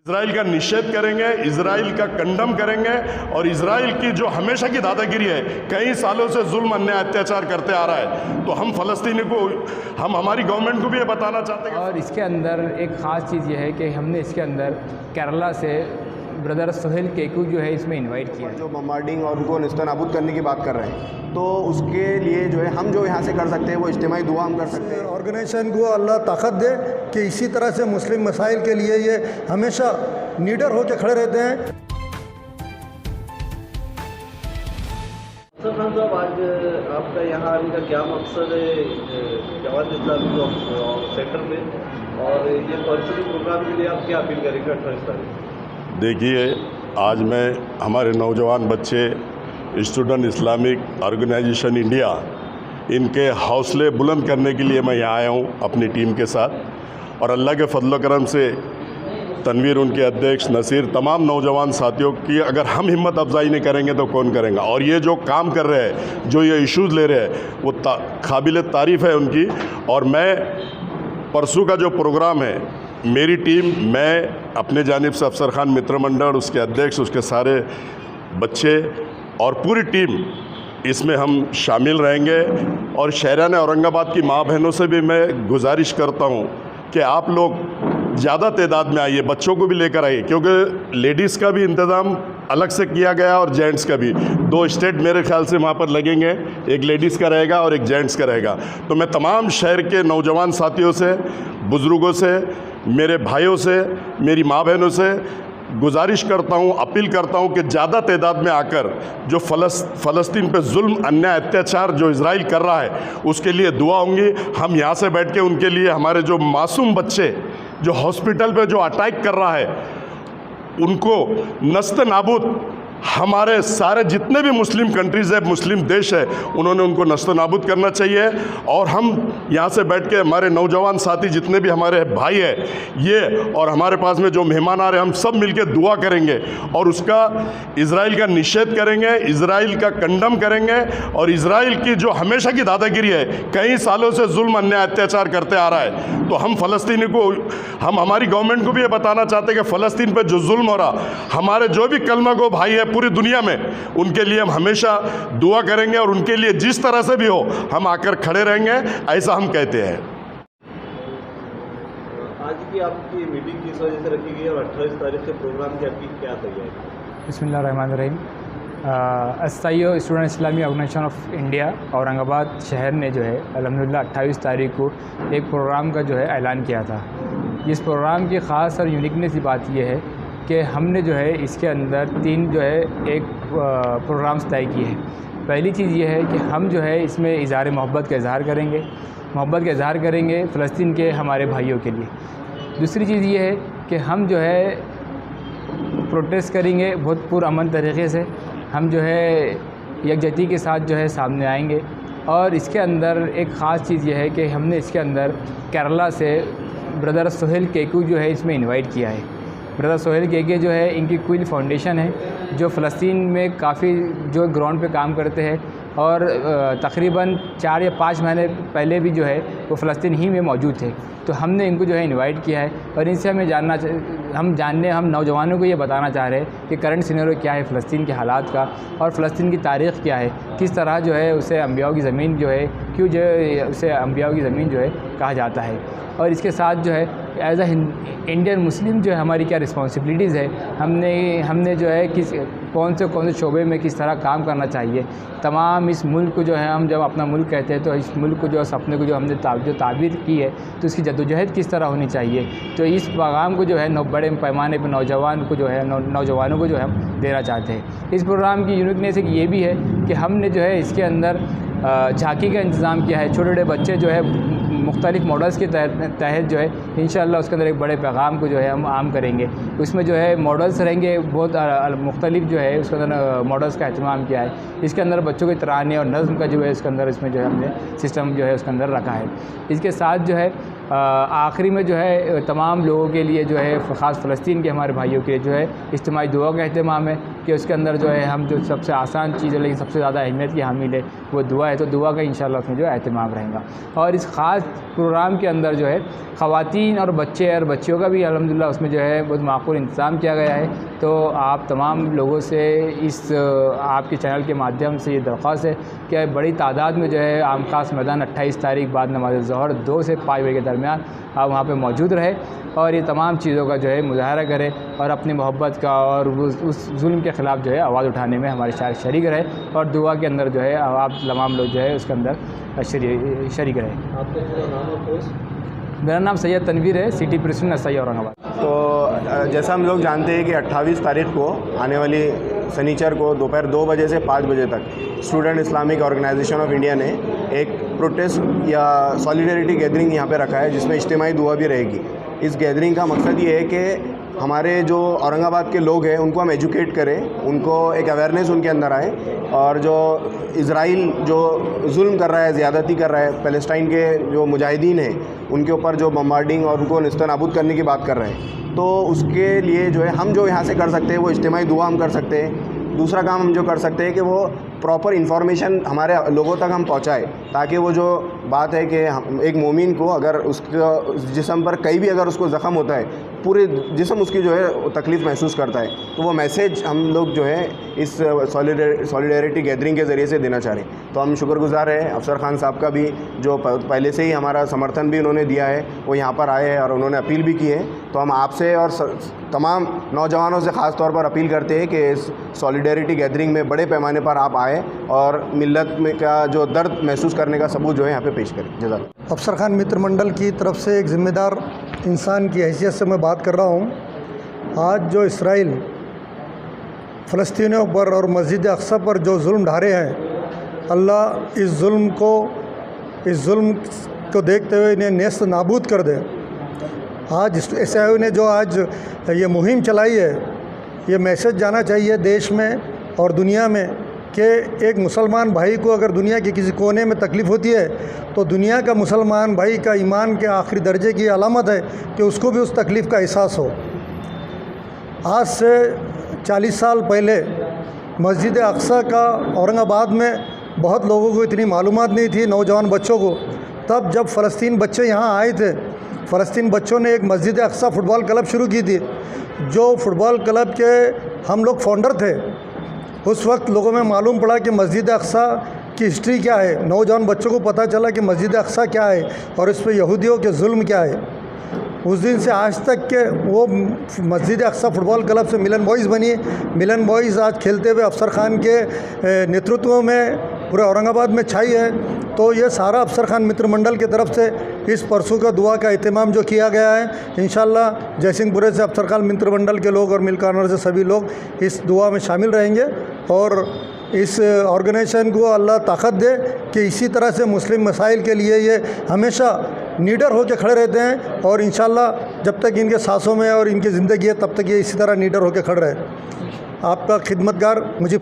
Israel का निषेध करेंगे, इजराइल का कंडम करेंगे और इजराइल की जो हमेशा की दादागिरी है, कई सालों से जुल्म अन्याय अत्याचार करते आ रहा है, तो हम फ़लस्तीनी को, हम हमारी गवर्नमेंट को भी ये बताना चाहते हैं। और इसके अंदर एक ख़ास चीज़ ये है कि हमने इसके अंदर केरला से ब्रदर सोहेल केकू जो है इसमें इनवाइट किया, जो बम्बार्डिंग और उनको नेस्तनाबूद करने की बात कर रहे हैं, तो उसके लिए जो है हम जो यहाँ से कर सकते हैं वो इज्तिमाई दुआ हम कर सकते हैं। ऑर्गेनाइजेशन को अल्लाह ताकत दे कि इसी तरह से मुस्लिम मसाइल के लिए ये हमेशा नीडर होकर खड़े रहते हैं। खान साहब, आज आपका यहाँ आने का क्या मकसद है जवान इस्लामी सेंटर में, और ये कल्चरल प्रोग्राम के लिए आप क्या अपील करेंगे 28 तारीख? देखिए, आज मैं हमारे नौजवान बच्चे स्टूडेंट इस्लामिक ऑर्गेनाइजेशन इंडिया, इनके हौसले बुलंद करने के लिए मैं यहाँ आया हूँ अपनी टीम के साथ, और अल्लाह के फजल करम से तनवीर उनके अध्यक्ष, नसीर, तमाम नौजवान साथियों की अगर हम हिम्मत अफजाई नहीं करेंगे तो कौन करेंगे। और ये जो काम कर रहे हैं, जो ये इश्यूज़ ले रहे हैं, वो काबिल तारीफ़ है उनकी। और मैं परसों का जो प्रोग्राम है, मेरी टीम, मैं अपने जानिब से अफसर खान मित्र मंडल, उसके अध्यक्ष, उसके सारे बच्चे और पूरी टीम, इसमें हम शामिल रहेंगे। और शहरान औरंगाबाद की माँ बहनों से भी मैं गुजारिश करता हूँ कि आप लोग ज़्यादा तादाद में आइए, बच्चों को भी लेकर आइए, क्योंकि लेडीज़ का भी इंतज़ाम अलग से किया गया और जेंट्स का भी। 2 स्टेट मेरे ख्याल से वहाँ पर लगेंगे, एक लेडीज़ का रहेगा और एक जेंट्स का रहेगा। तो मैं तमाम शहर के नौजवान साथियों से, बुज़ुर्गों से, मेरे भाइयों से, मेरी माँ बहनों से गुजारिश करता हूँ, अपील करता हूँ कि ज़्यादा तादाद में आकर जो फ़लस्तीन पे जुल्म, अन्याय, अत्याचार जो इजराइल कर रहा है, उसके लिए दुआ होंगी। हम यहाँ से बैठ के उनके लिए, हमारे जो मासूम बच्चे जो हॉस्पिटल पे जो अटैक कर रहा है, उनको नस्त नाबूद, हमारे सारे जितने भी मुस्लिम कंट्रीज़ है, मुस्लिम देश है, उन्होंने उनको नस्त नाबूद करना चाहिए। और हम यहाँ से बैठ के हमारे नौजवान साथी जितने भी हमारे भाई हैं, ये और हमारे पास में जो मेहमान आ रहे हैं, हम सब मिलके दुआ करेंगे और उसका इजराइल का निषेध करेंगे, इजराइल का कंडम करेंगे। और इजराइल की जो हमेशा की दादागिरी है, कई सालों से जुल्म अन्याय अत्याचार करते आ रहा है, तो हम फ़लस्तीनी को, हम हमारी गवर्नमेंट को भी ये बताना चाहते हैं कि फ़लस्तीन पर जो जुल्म हो रहा, हमारे जो भी कलमा गो भाई है पूरी दुनिया में, उनके लिए हम हमेशा दुआ करेंगे और उनके लिए जिस तरह से भी हो हम आकर खड़े रहेंगे, ऐसा हम कहते हैं। आज की आपकी मीटिंग किस वजह से रखी गई है और 28 तारीख के प्रोग्राम की आपकी क्या तैयारी? बिस्मिल्लाहिर्रहमानिर्रहीम। एसआईओ स्टूडेंट इस्लामी ऑर्गेनाइजेशन ऑफ इंडिया औरंगाबाद शहर ने जो है अल्हम्दुलिल्लाह 28 तारीख को एक प्रोग्राम का जो है ऐलान किया था। इस प्रोग्राम की ख़ास और यूनिकनेस की बात यह है कि हमने जो है इसके अंदर 3 जो है एक प्रोग्राम्स तय किए हैं। पहली चीज़ ये है कि हम जो है इसमें इज़हार मोहब्बत का इज़हार करेंगे, मोहब्बत का इज़हार करेंगे फ़लस्तीन के हमारे भाइयों के लिए। दूसरी चीज़ ये है कि हम जो है प्रोटेस्ट करेंगे बहुत पुरअमन तरीक़े से, हम जो है यकजहती के साथ जो है सामने आएंगे। और इसके अंदर एक ख़ास चीज़ ये है कि हमने इसके अंदर केरला से ब्रदर सोहेल केकू जो है इसमें इनवाइट किया है। ब्रदर सोहेल केके जो है, इनकी क्विल फाउंडेशन है जो फ़लस्तीन में काफ़ी जो ग्राउंड पे काम करते हैं, और तकरीबन 4 या 5 महीने पहले भी जो है वो फ़लस्तीन ही में मौजूद थे। तो हमने इनको जो है इनवाइट किया है और इनसे हम नौजवानों को ये बताना चाह रहे हैं कि करंट सिनेरियो क्या है फ़लस्तीन के हालात का, और फ़लस्तीन की तारीख़ क्या है, किस तरह जो है उसे अंबियाओं की ज़मीन जो है, क्यों जो है उसे अंबियाओं की ज़मीन जो है कहा जाता है। और इसके साथ जो है एज अ इंडियन मुस्लिम जो है हमारी क्या रिस्पॉन्सिबिलिटीज़ है, हमने जो है कौन से शोबे में किस तरह काम करना चाहिए। तमाम इस मुल्क को जो है, हम जब अपना मुल्क कहते हैं तो इस मुल्क को जो सपने को जो हमने जो ताबीर की है, तो इसकी जद्दोजहद किस तरह होनी चाहिए। तो इस पैगाम को जो है बड़े पैमाने पर नौजवानों को जो है हम देना चाहते हैं। इस प्रोग्राम की यूनिकनेस एक ये भी है कि हमने जो है इसके अंदर झांकी का इंतज़ाम किया है। छोटे छोटे बच्चे जो है मुख्तलिफ़ मॉडल्स के तहत जो है इंशाअल्लाह उसके अंदर एक बड़े पैगाम को जो है हम आम करेंगे। उसमें जो है मॉडल्स रहेंगे बहुत मुख्तलिफ़ जो है उसके अंदर मॉडल्स का अहतमाम किया है। इसके अंदर बच्चों के तराने और नज़्म का जो है इसमें जो है हमने सिस्टम जो है उसके अंदर रखा है। इसके साथ जो है आखिरी में जो है तमाम लोगों के लिए जो है ख़ास फ़लस्तीन के हमारे भाइयों के लिए जो है इज्तिमाई दुआ का अहतमाम है कि उसके अंदर जो है हम जो सबसे आसान चीज़ है लेकिन सबसे ज़्यादा अहमियत की हामिल है वो दुआ है, तो दुआ का इंशाअल्लाह उसमें जो है अहतमाम रहेगा। और इस ख़ास प्रोग्राम के अंदर जो है ख़वातीन और बच्चे और बच्चियों का भी अल्हम्दुलिल्लाह उसमें जो है बहुत माकूल इंतज़ाम किया गया है। तो आप तमाम लोगों से इस आपके चैनल के माध्यम से ये दरख्वास्त है कि बड़ी तादाद में जो है आम खास मैदान 28 तारीख बाद नमाज़ ज़ोहर 2 से 5 बजे के दरमियान आप वहाँ पे मौजूद रहे और ये तमाम चीज़ों का जो है मुज़ाहरा करें और अपनी मोहब्बत का और उस जुल्म के ख़िलाफ़ जो है आवाज़ उठाने में हमारे साथ शरीक रहे और दुआ के अंदर जो है आप तमाम लोग जो है उसके अंदर शरीक रहे। आपका पूरा नाम और पोस्ट? मेरा नाम सैयद तनवीर है, सिटी प्रेसिडेंट एसआई औरंगाबाद। तो जैसा हम लोग जानते हैं कि 28 तारीख को आने वाली शनिचर को दोपहर 2 बजे से 5 बजे तक student Islamic organisation of India ने एक प्रोटेस्ट या सॉलिडेरिटी गैदरिंग यहाँ पे रखा है, जिसमें इज्तिमाई दुआ भी रहेगी। इस गैदरिंग का मकसद ये है कि हमारे जो औरंगाबाद के लोग हैं उनको हम एजुकेट करें, उनको एक अवेयरनेस उनके अंदर आए और जो इज़राइल जो जुल्म कर रहा है, ज़्यादती कर रहा है, फ़लस्तीन के जो मुजाहिदीन हैं उनके ऊपर जो बम्बार्डिंग और उनको निस्तनाबूद करने की बात कर रहे हैं, तो उसके लिए जो है हम जो यहाँ से कर सकते हैं वो इज्तिमाई दुआ हम कर सकते हैं। दूसरा काम हम जो कर सकते हैं कि वो प्रॉपर इन्फॉर्मेशन हमारे लोगों तक हम पहुँचाएँ, ताकि वो जो बात है कि एक मोमिन को अगर उसका जिस्म पर कहीं भी अगर उसको ज़ख़म होता है, पूरे जिस्म उसकी जो है तकलीफ़ महसूस करता है, तो वो मैसेज हम लोग जो है इस सॉलिडेरिटी गैदरिंग के ज़रिए से देना चाह रहे हैं। तो हम शुक्रगुज़ार हैं अफसर खान साहब का भी, जो पहले से ही हमारा समर्थन भी उन्होंने दिया है, वो यहाँ पर आए हैं और उन्होंने अपील भी की है। तो हम आपसे और तमाम नौजवानों से ख़ास तौर पर अपील करते हैं कि इस सॉलिडेरिटी गैदरिंग में बड़े पैमाने पर आप आए और मिल्लत में का जो दर्द महसूस करने का सबूत जो है यहाँ पे पेश करें। जज़ाक। अफसर खान मित्र मंडल की तरफ से एक ज़िम्मेदार इंसान की हैसियत से मैं बात कर रहा हूँ। आज जो इसराइल फ़लस्तीनियों पर और मस्जिद अक़सा पर जो जुल्म ढा रहे हैं, अल्लाह इस जुल्म को देखते हुए इन्हें नेस्त नाबूद कर दे। आज एसआईओ ने जो आज ये मुहिम चलाई है, ये मैसेज जाना चाहिए देश में और दुनिया में कि एक मुसलमान भाई को अगर दुनिया के किसी कोने में तकलीफ़ होती है तो दुनिया का मुसलमान भाई का ईमान के आखिरी दर्जे की अलामत है कि उसको भी उस तकलीफ़ का एहसास हो। आज से 40 साल पहले मस्जिद अक़सा का औरंगाबाद में बहुत लोगों को इतनी मालूमात नहीं थी, नौजवान बच्चों को। तब जब फ़लस्तीन बच्चे यहाँ आए थे, फ़लस्तीन बच्चों ने एक मस्जिद अक़सा फ़ुटबॉल क्लब शुरू की थी, जो फ़ुटबॉल क्लब के हम लोग फाउंडर थे। उस वक्त लोगों में मालूम पड़ा कि मस्जिद अक़सा की हिस्ट्री क्या है, नौजवान बच्चों को पता चला कि मस्जिद अक़सा क्या है और इस पर यहूदियों के जुल्म क्या है। उस दिन से आज तक के वो मस्जिद अक़सा फ़ुटबॉल क्लब से मिलन बॉयज़ बनी। मिलन बॉयज़ आज खेलते हुए अफसर खान के नेतृत्व में पूरे औरंगाबाद में छाई है। तो ये सारा अफसर खान मित्र मंडल की तरफ से इस परसों का दुआ का एहतमाम जो किया गया है, इंशाल्लाह जयसिंहपुरे से अफसर खान मित्र मंडल के लोग और मिलकानर से सभी लोग इस दुआ में शामिल रहेंगे और इस ऑर्गेनाइजेशन को अल्लाह ताकत दे कि इसी तरह से मुस्लिम मसाइल के लिए ये हमेशा नीडर होकर खड़े रहते हैं और इंशाल्लाह जब तक इनके सांसों में और इनकी ज़िंदगी है तब तक ये इसी तरह नीडर होकर खड़े रहे। आपका खिदमतगार मुझे